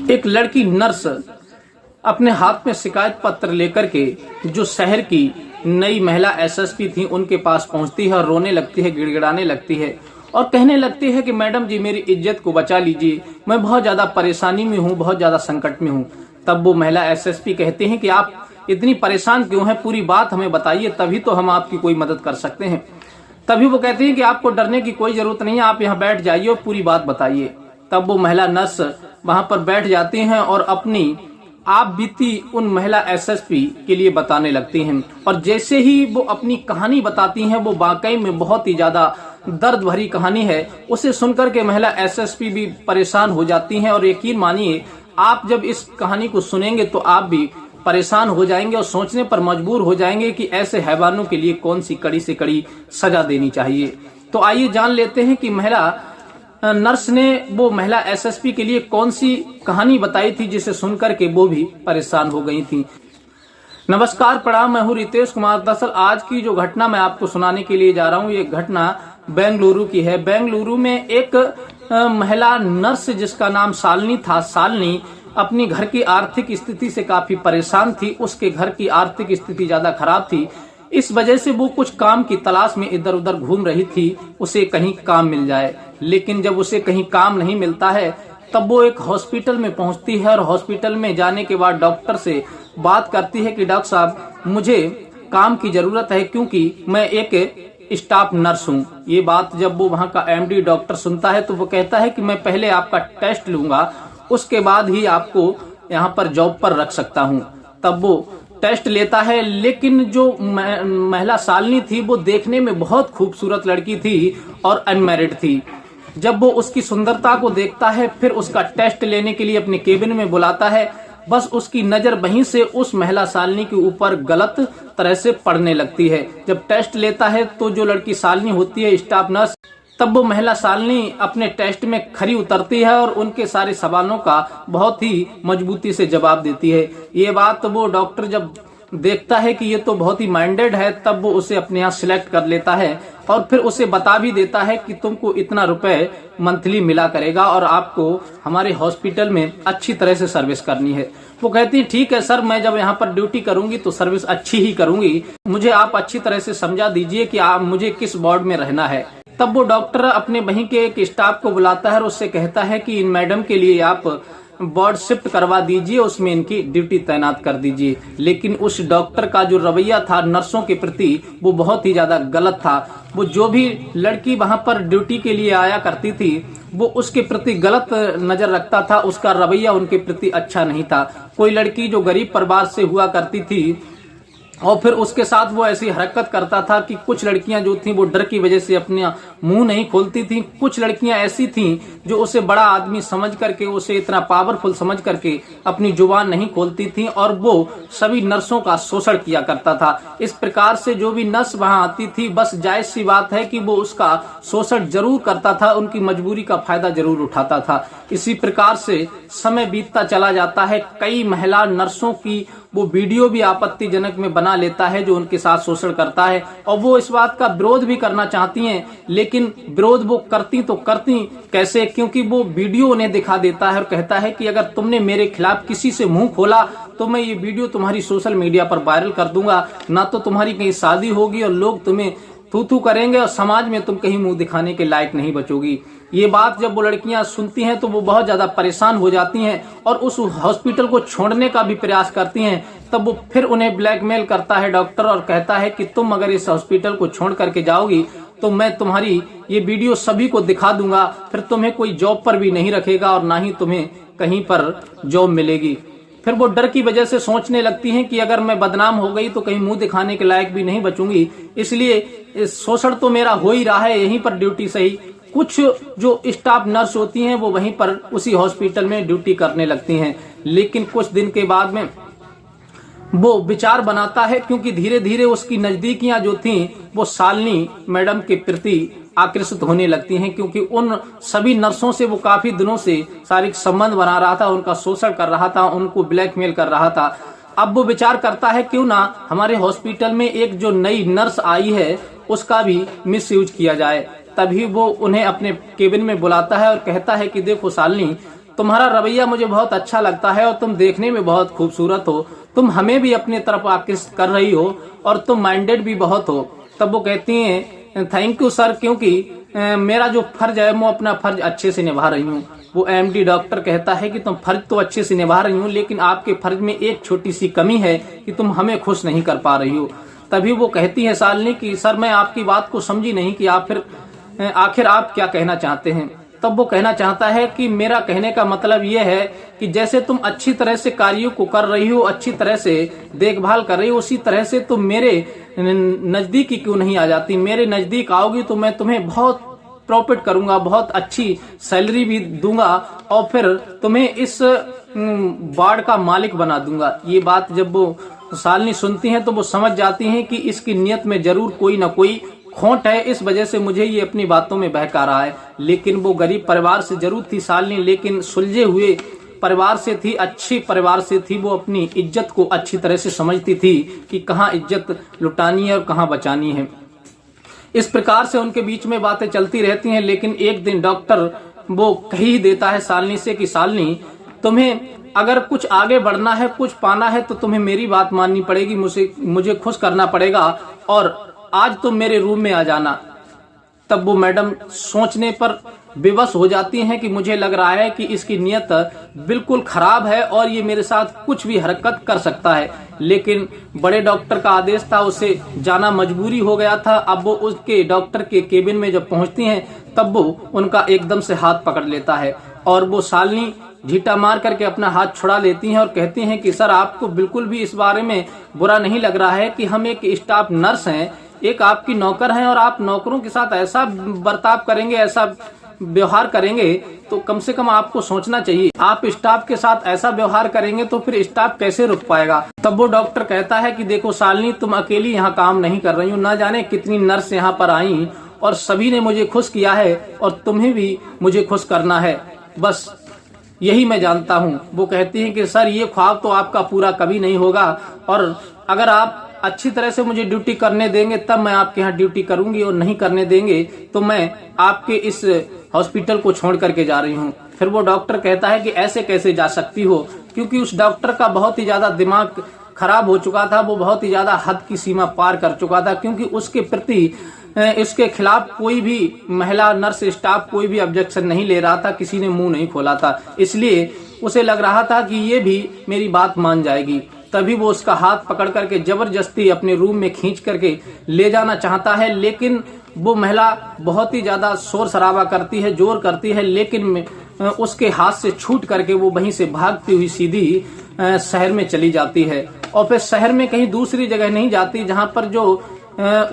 एक लड़की नर्स अपने हाथ में शिकायत पत्र लेकर के जो शहर की नई महिला एसएसपी थी उनके पास पहुंचती है और रोने लगती है, गिड़गिड़ाने लगती है और कहने लगती है कि मैडम जी मेरी इज्जत को बचा लीजिए, मैं बहुत ज्यादा परेशानी में हूँ, बहुत ज्यादा संकट में हूँ। तब वो महिला एसएसपी कहती हैं कि आप इतनी परेशान क्यों हैं, पूरी बात हमें बताइए, तभी तो हम आपकी कोई मदद कर सकते हैं। तभी वो कहती हैं कि आपको डरने की कोई जरूरत नहीं है, आप यहाँ बैठ जाइए और पूरी बात बताइए। तब वो महिला नर्स वहां पर बैठ जाती हैं और अपनी आप बीती उन महिला एसएसपी के लिए बताने लगती हैं। और जैसे ही वो अपनी कहानी बताती हैं, वो वाकई में बहुत ही ज्यादा दर्द भरी कहानी है। उसे सुनकर के महिला एसएसपी भी परेशान हो जाती हैं और यकीन मानिए आप जब इस कहानी को सुनेंगे तो आप भी परेशान हो जाएंगे और सोचने पर मजबूर हो जाएंगे कि ऐसे हैवानों के लिए कौन सी कड़ी से कड़ी सजा देनी चाहिए। तो आइए जान लेते हैं कि महिला नर्स ने वो महिला एसएसपी के लिए कौन सी कहानी बताई थी जिसे सुनकर के वो भी परेशान हो गई थी। नमस्कार, प्रणाम, मैं हूँ रितेश कुमार। दरअसल आज की जो घटना मैं आपको सुनाने के लिए जा रहा हूँ, ये घटना बेंगलुरु की है। बेंगलुरु में एक महिला नर्स जिसका नाम शालिनी था, शालिनी अपनी घर की आर्थिक स्थिति से काफी परेशान थी। उसके घर की आर्थिक स्थिति ज्यादा खराब थी, इस वजह से वो कुछ काम की तलाश में इधर उधर घूम रही थी, उसे कहीं काम मिल जाए। लेकिन जब उसे कहीं काम नहीं मिलता है तब वो एक हॉस्पिटल में पहुंचती है और हॉस्पिटल में जाने के बाद डॉक्टर से बात करती है कि डॉक्टर साहब मुझे काम की जरूरत है क्योंकि मैं एक स्टाफ नर्स हूँ। ये बात जब वो वहाँ का एमडी डॉक्टर सुनता है तो वो कहता है कि मैं पहले आपका टेस्ट लूंगा, उसके बाद ही आपको यहाँ पर जॉब पर रख सकता हूँ। तब वो टेस्ट लेता है, लेकिन जो महिला शालिनी थी वो देखने में बहुत खूबसूरत लड़की थी और अनमैरिड थी। जब वो उसकी सुंदरता को देखता है फिर उसका टेस्ट लेने के लिए अपने केबिन में बुलाता है। बस उसकी नजर वहीं से उस महिला शालिनी के ऊपर गलत तरह से पड़ने लगती है। जब टेस्ट लेता है तो जो लड़की शालिनी होती है स्टाफ नर्स, तब वो महिला शालिनी अपने टेस्ट में खरी उतरती है और उनके सारे सवालों का बहुत ही मजबूती से जवाब देती है। ये बात वो डॉक्टर जब देखता है कि ये तो बहुत ही माइंडेड है, तब वो उसे अपने यहाँ सिलेक्ट कर लेता है और फिर उसे बता भी देता है कि तुमको इतना रुपए मंथली मिला करेगा और आपको हमारे हॉस्पिटल में अच्छी तरह से सर्विस करनी है। वो कहती है ठीक है सर, मैं जब यहाँ पर ड्यूटी करूंगी तो सर्विस अच्छी ही करूंगी, मुझे आप अच्छी तरह से समझा दीजिए कि आप मुझे किस वार्ड में रहना है। तब वो डॉक्टर अपने वहीं के एक स्टाफ को बुलाता है और उससे कहता है कि इन मैडम के लिए आप वार्ड शिफ्ट करवा दीजिए, उसमें इनकी ड्यूटी तैनात कर दीजिए। लेकिन उस डॉक्टर का जो रवैया था नर्सों के प्रति वो बहुत ही ज्यादा गलत था। वो जो भी लड़की वहां पर ड्यूटी के लिए आया करती थी वो उसके प्रति गलत नजर रखता था, उसका रवैया उनके प्रति अच्छा नहीं था। कोई लड़की जो गरीब परिवार से हुआ करती थी और फिर उसके साथ वो ऐसी हरकत करता था कि कुछ लड़कियां जो थीं वो डर की वजह से अपना मुंह नहीं खोलती थीं। कुछ लड़कियां ऐसी थीं जो उसे बड़ा आदमी समझ करके, उसे इतना पावरफुल समझ करके अपनी जुबान नहीं खोलती थीं और वो सभी नर्सों का शोषण किया करता था। इस प्रकार से जो भी नर्स वहां आती थी बस जायज सी बात है कि वो उसका शोषण जरूर करता था, उनकी मजबूरी का फायदा जरूर उठाता था। इसी प्रकार से समय बीतता चला जाता है। कई महिला नर्सों की वो वीडियो भी आपत्तिजनक में बना लेता है जो उनके साथ शोषण करता है और वो इस बात का विरोध भी करना चाहती हैं, लेकिन विरोध वो करती तो करती कैसे, क्योंकि वो वीडियो उन्हें दिखा देता है और कहता है कि अगर तुमने मेरे खिलाफ किसी से मुंह खोला तो मैं ये वीडियो तुम्हारी सोशल मीडिया पर वायरल कर दूंगा, ना तो तुम्हारी कहीं शादी होगी और लोग तुम्हें थू थू करेंगे और समाज में तुम कहीं मुंह दिखाने के लायक नहीं बचोगी। ये बात जब वो लड़कियां सुनती हैं तो वो बहुत ज्यादा परेशान हो जाती हैं और उस हॉस्पिटल को छोड़ने का भी प्रयास करती हैं। तब वो फिर उन्हें ब्लैकमेल करता है डॉक्टर और कहता है कि तुम अगर इस हॉस्पिटल को छोड़ करके जाओगी तो मैं तुम्हारी ये वीडियो सभी को दिखा दूंगा, फिर तुम्हें कोई जॉब पर भी नहीं रखेगा और ना ही तुम्हें कहीं पर जॉब मिलेगी। फिर वो डर की वजह से सोचने लगती हैं कि अगर मैं बदनाम हो गई तो कहीं मुंह दिखाने के लायक भी नहीं बचूंगी, इसलिए शोषण तो मेरा हो ही रहा है, यहीं पर ड्यूटी सही। कुछ जो स्टाफ नर्स होती हैं वो वहीं पर उसी हॉस्पिटल में ड्यूटी करने लगती हैं। लेकिन कुछ दिन के बाद में वो विचार बनाता है, क्योंकि धीरे धीरे उसकी नजदीकियां जो थीं वो शालिनी मैडम के प्रति आकर्षित होने लगती हैं, क्योंकि उन सभी नर्सों से वो काफी दिनों से शारीरिक संबंध बना रहा था, उनका शोषण कर रहा था, उनको ब्लैकमेल कर रहा था। अब वो विचार करता है क्यों ना हमारे हॉस्पिटल में एक जो नई नर्स आई है उसका भी मिस यूज किया जाए। तभी वो उन्हें अपने केबिन में बुलाता है और कहता है कि देखो शालिनी, तुम्हारा रवैया मुझे बहुत अच्छा लगता है और तुम देखने में बहुत खूबसूरत हो, तुम हमें भी अपनी तरफ आकृष्ट कर रही हो और तुम माइंडेड भी बहुत हो। तब वो कहती हैं थैंक यू सर, क्योंकि मेरा जो फर्ज है मैं अपना फर्ज अच्छे से निभा रही हूँ। वो एमडी डॉक्टर कहता है कि तुम फर्ज तो अच्छे से निभा रही हो, लेकिन आपके फर्ज में एक छोटी सी कमी है कि तुम हमें खुश नहीं कर पा रही हो। तभी वो कहती है शालिनी कि सर मैं आपकी बात को समझी नहीं कि आखिर आप क्या कहना चाहते हैं। तब वो कहना चाहता है कि मेरा कहने का मतलब ये है कि जैसे तुम अच्छी तरह से कार्यों को कर रही हो, अच्छी तरह से देखभाल कर रही हो, उसी तरह से तुम मेरे नजदीक ही क्यों नहीं आ जाती। मेरे नजदीक आओगी तो मैं तुम्हें बहुत प्रॉफिट करूंगा, बहुत अच्छी सैलरी भी दूंगा और फिर तुम्हें इस वार्ड का मालिक बना दूंगा। ये बात जब वो शालिनी सुनती हैं तो वो समझ जाती हैं कि इसकी नियत में जरूर कोई ना कोई खोट है, इस वजह से मुझे ये अपनी बातों में बहका रहा है। लेकिन वो गरीब परिवार से जरूर थी शालिनी, लेकिन सुलझे हुए परिवार से थी, अच्छी परिवार से थी। वो अपनी इज्जत को अच्छी तरह से समझती थी कि कहाँ इज्जत लुटानी है और कहाँ बचानी है। इस प्रकार से उनके बीच में बातें चलती रहती हैं। लेकिन एक दिन डॉक्टर वो कह ही देता है शालिनी से कि शालिनी तुम्हें अगर कुछ आगे बढ़ना है, कुछ पाना है तो तुम्हें मेरी बात माननी पड़ेगी, मुझे खुश करना पड़ेगा और आज तुम मेरे रूम में आ जाना। तब वो मैडम सोचने पर विवश हो जाती हैं कि मुझे लग रहा है कि इसकी नीयत बिल्कुल खराब है और ये मेरे साथ कुछ भी हरकत कर सकता है। लेकिन बड़े डॉक्टर का आदेश था, उसे जाना मजबूरी हो गया था। अब वो उसके डॉक्टर के केबिन में जब पहुंचती हैं तब वो उनका एकदम से हाथ पकड़ लेता है और वो शालिनी झीटा मार करके अपना हाथ छुड़ा लेती हैं और कहती हैं कि सर आपको बिल्कुल भी इस बारे में बुरा नहीं लग रहा है कि हम एक स्टाफ नर्स हैं, एक आपकी नौकर हैं और आप नौकरों के साथ ऐसा बर्ताव करेंगे, ऐसा व्यवहार करेंगे तो कम से कम आपको सोचना चाहिए। आप स्टाफ के साथ ऐसा व्यवहार करेंगे तो फिर स्टाफ कैसे रुक पाएगा। तब वो डॉक्टर कहता है कि देखो शालिनी तुम अकेली यहाँ काम नहीं कर रही हो, ना जाने कितनी नर्स यहाँ पर आई और सभी ने मुझे खुश किया है और तुम्हें भी मुझे खुश करना है, बस यही मैं जानता हूँ। वो कहती है कि सर ये ख्वाब तो आपका पूरा कभी नहीं होगा और अगर आप अच्छी तरह से मुझे ड्यूटी करने देंगे तब मैं आपके यहाँ ड्यूटी करूंगी और नहीं करने देंगे तो मैं आपके इस हॉस्पिटल को छोड़ करके जा रही हूँ। फिर वो डॉक्टर कहता है कि ऐसे कैसे जा सकती हो, क्योंकि उस डॉक्टर का बहुत ही ज्यादा दिमाग खराब हो चुका था, वो बहुत ही ज्यादा हद की सीमा पार कर चुका था, क्योंकि उसके प्रति इसके खिलाफ कोई भी महिला नर्स स्टाफ कोई भी ऑब्जेक्शन नहीं ले रहा था, किसी ने मुंह नहीं खोला था। इसलिए उसे लग रहा था कि ये भी मेरी बात मान जाएगी। तभी वो उसका हाथ पकड़ करके जबरदस्ती अपने रूम में खींच करके ले जाना चाहता है, लेकिन वो महिला बहुत ही ज्यादा शोर शराबा करती है, जोर करती है, लेकिन उसके हाथ से छूट करके वो वहीं से भागती हुई सीधी शहर में चली जाती है। और फिर शहर में कहीं दूसरी जगह नहीं जाती, जहां पर जो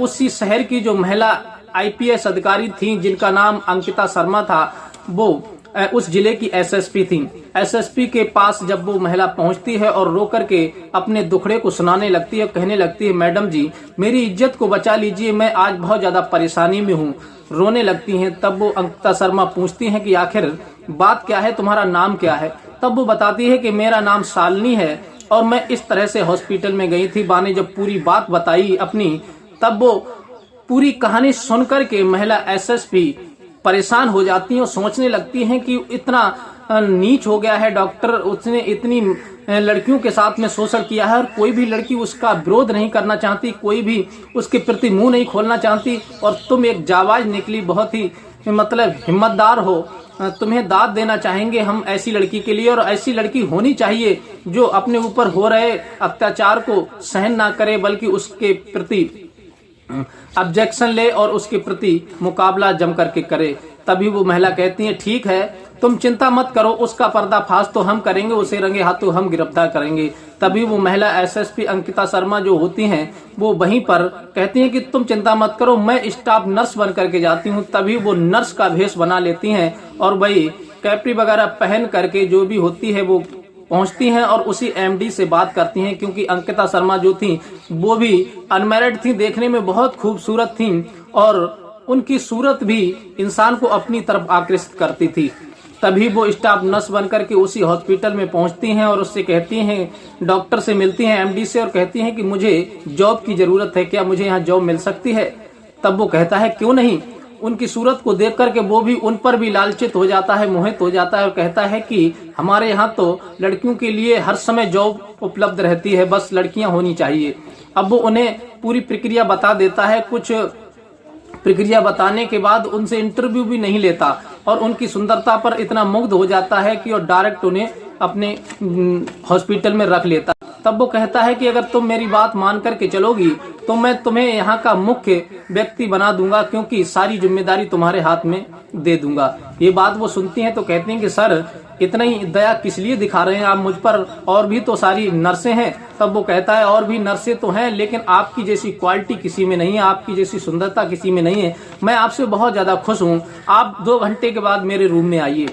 उसी शहर की जो महिला आईपीएस अधिकारी थी जिनका नाम अंकिता शर्मा था, वो उस जिले की एसएसपी थी। एसएसपी के पास जब वो महिला पहुंचती है और रो करके अपने दुखड़े को सुनाने लगती है, कहने लगती है मैडम जी मेरी इज्जत को बचा लीजिए, मैं आज बहुत ज्यादा परेशानी में हूँ, रोने लगती हैं। तब वो अंकिता शर्मा पूछती हैं कि आखिर बात क्या है, तुम्हारा नाम क्या है। तब वो बताती है कि मेरा नाम शालिनी है और मैं इस तरह से हॉस्पिटल में गई थी। बाने जब पूरी बात बताई अपनी, तब वो पूरी कहानी सुनकर के महिला एसएसपी परेशान हो जाती हैं और सोचने लगती हैं कि इतना नीच हो गया है डॉक्टर, उसने इतनी लड़कियों के साथ में शोषण किया है और कोई भी लड़की उसका विरोध नहीं करना चाहती, कोई भी उसके प्रति मुंह नहीं खोलना चाहती, और तुम एक जाबाज निकली, बहुत ही मतलब हिम्मतदार हो, तुम्हें दाद देना चाहेंगे हम ऐसी लड़की के लिए। और ऐसी लड़की होनी चाहिए जो अपने ऊपर हो रहे अत्याचार को सहन ना करे, बल्कि उसके प्रति ऑब्जेक्शन ले और उसके प्रति मुकाबला जम करके करे। तभी वो महिला कहती है ठीक है तुम चिंता मत करो, उसका पर्दाफाश तो हम करेंगे, उसे रंगे हाथों हम गिरफ्तार करेंगे। तभी वो महिला एसएसपी अंकिता शर्मा जो होती हैं वो वहीं पर कहती हैं कि तुम चिंता मत करो, मैं स्टाफ नर्स बन करके जाती हूँ। तभी वो नर्स का भेष बना लेती हैं और वही कैप्री वगैरह पहन करके जो भी होती है वो पहुंचती हैं और उसी एमडी से बात करती हैं, क्योंकि अंकिता शर्मा जो थी वो भी अनमैरिड थी, देखने में बहुत खूबसूरत थी और उनकी सूरत भी इंसान को अपनी तरफ आकर्षित करती थी। तभी वो स्टाफ नर्स बनकर के उसी हॉस्पिटल में पहुंचती हैं और उससे कहती हैं, डॉक्टर से मिलती हैं एमडी से और कहती हैं कि मुझे जॉब की जरूरत है, क्या मुझे यहाँ जॉब मिल सकती है। तब वो कहता है क्यों नहीं, उनकी सूरत को देख करके वो भी उन पर भी लालचित हो जाता है, मोहित हो जाता है और कहता है कि हमारे यहाँ तो लड़कियों के लिए हर समय जॉब उपलब्ध रहती है, बस लड़कियां होनी चाहिए। अब वो उन्हें पूरी प्रक्रिया बता देता है। कुछ प्रक्रिया बताने के बाद उनसे इंटरव्यू भी नहीं लेता और उनकी सुंदरता पर इतना मुग्ध हो जाता है कि और डायरेक्ट उन्हें अपने हॉस्पिटल में रख लेता। तब वो कहता है कि अगर तुम मेरी बात मान करके चलोगी तो मैं तुम्हें यहाँ का मुख्य व्यक्ति बना दूंगा, क्योंकि सारी जिम्मेदारी तुम्हारे हाथ में दे दूंगा। ये बात वो सुनती हैं तो कहती हैं कि सर इतना ही दया किस लिए दिखा रहे हैं आप मुझ पर, और भी तो सारी नर्सें हैं। तब वो कहता है और भी नर्सें तो हैं, लेकिन आपकी जैसी क्वालिटी किसी में नहीं है, आपकी जैसी सुंदरता किसी में नहीं है। मैं आपसे बहुत ज्यादा खुश हूँ, आप 2 घंटे के बाद मेरे रूम में आइए।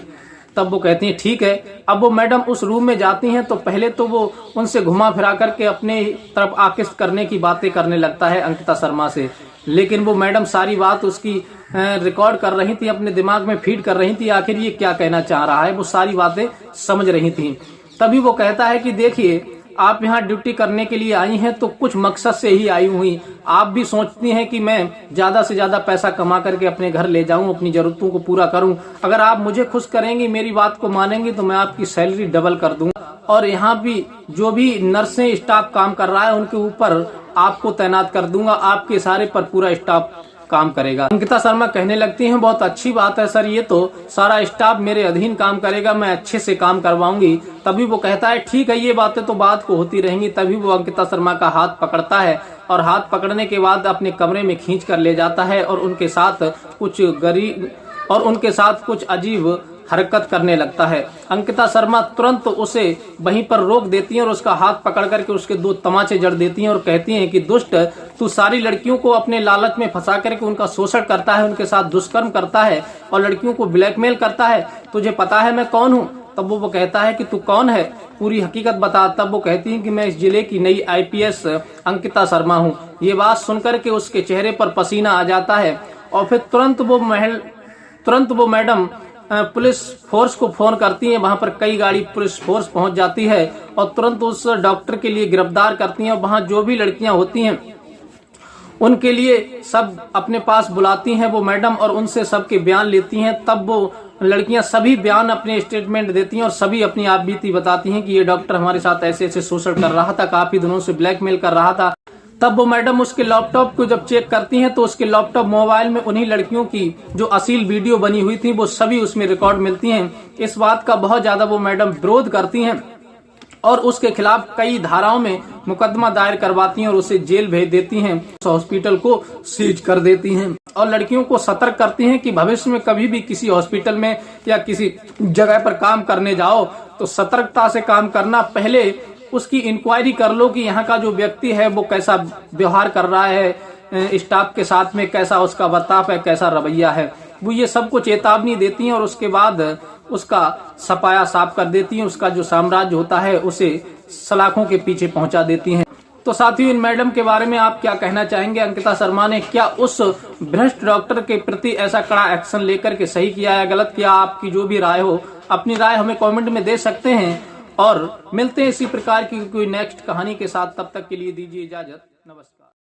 तब वो कहती हैं ठीक है। अब वो मैडम उस रूम में जाती हैं तो पहले तो वो उनसे घुमा फिरा करके अपने तरफ आकृष्ट करने की बातें करने लगता है अंकिता शर्मा से, लेकिन वो मैडम सारी बात उसकी रिकॉर्ड कर रही थी, अपने दिमाग में फीड कर रही थी, आखिर ये क्या कहना चाह रहा है, वो सारी बातें समझ रही थी। तभी वो कहता है कि देखिए आप यहाँ ड्यूटी करने के लिए आई हैं तो कुछ मकसद से ही आई हुई। आप भी सोचती हैं कि मैं ज्यादा से ज्यादा पैसा कमा करके अपने घर ले जाऊं, अपनी जरूरतों को पूरा करूं। अगर आप मुझे खुश करेंगी, मेरी बात को मानेंगी तो मैं आपकी सैलरी डबल कर दूंगा, और यहाँ भी जो भी नर्सें स्टाफ काम कर रहा है उनके ऊपर आपको तैनात कर दूंगा, आपके इशारे पर पूरा स्टाफ काम करेगा। अंकिता शर्मा कहने लगती हैं बहुत अच्छी बात है सर, ये तो सारा स्टाफ मेरे अधीन काम करेगा, मैं अच्छे से काम करवाऊंगी। तभी वो कहता है ठीक है, ये बातें तो बात को होती रहेंगी। तभी वो अंकिता शर्मा का हाथ पकड़ता है और हाथ पकड़ने के बाद अपने कमरे में खींच कर ले जाता है और उनके साथ कुछ अजीब हरकत करने लगता है। अंकिता शर्मा तुरंत उसे वहीं पर रोक देती है और उसका हाथ पकड़ करके उसके 2 तमाचे जड़ देती हैं और कहती हैं कि दुष्ट, तू सारी लड़कियों को अपने लालच में फंसा करके उनका शोषण करता है, उनके साथ दुष्कर्म करता है और लड़कियों को ब्लैकमेल करता है। तुझे पता है मैं कौन हूँ? तब वो कहता है कि तू कौन है, पूरी हकीकत बता। तब वो कहती है कि मैं इस जिले की नई IPS अंकिता शर्मा हूँ। ये बात सुनकर के उसके चेहरे पर पसीना आ जाता है और फिर तुरंत वो मैडम पुलिस फोर्स को फोन करती है। वहां पर कई गाड़ी पुलिस फोर्स पहुंच जाती है और तुरंत उस डॉक्टर के लिए गिरफ्तार करती हैं। वहां जो भी लड़कियां होती हैं उनके लिए सब अपने पास बुलाती हैं वो मैडम और उनसे सबके बयान लेती हैं। तब वो लड़कियां सभी बयान अपने स्टेटमेंट देती हैं और सभी अपनी आप बीती बताती हैं कि ये डॉक्टर हमारे साथ ऐसे ऐसे शोषण कर रहा था, काफी दिनों से ब्लैकमेल कर रहा था। तब वो मैडम उसके लैपटॉप को जब चेक करती हैं तो उसके लैपटॉप मोबाइल में उन्हीं लड़कियों की जो अश्लील वीडियो बनी हुई थी वो सभी उसमें रिकॉर्ड मिलती हैं। इस बात का बहुत ज्यादा वो मैडम विरोध करती हैं और उसके खिलाफ कई धाराओं में मुकदमा दायर करवाती हैं और उसे जेल भेज देती हैं, उस हॉस्पिटल को सीज कर देती हैं और लड़कियों को सतर्क करती हैं कि भविष्य में कभी भी किसी हॉस्पिटल में या किसी जगह पर काम करने जाओ तो सतर्कता से काम करना। पहले उसकी इंक्वायरी कर लो कि यहाँ का जो व्यक्ति है वो कैसा व्यवहार कर रहा है, स्टाफ के साथ में कैसा उसका बर्ताव है, कैसा रवैया है। वो ये सबको चेतावनी देती हैं और उसके बाद उसका सफाया साफ कर देती हैं। उसका जो साम्राज्य होता है उसे सलाखों के पीछे पहुंचा देती हैं। तो साथियों, इन मैडम के बारे में आप क्या कहना चाहेंगे? अंकिता शर्मा ने क्या उस भ्रष्ट डॉक्टर के प्रति ऐसा कड़ा एक्शन लेकर के सही किया या गलत किया? आपकी जो भी राय हो, अपनी राय हमें कमेंट में दे सकते हैं और मिलते हैं इसी प्रकार की कोई नेक्स्ट कहानी के साथ। तब तक के लिए दीजिए इजाजत, नमस्कार।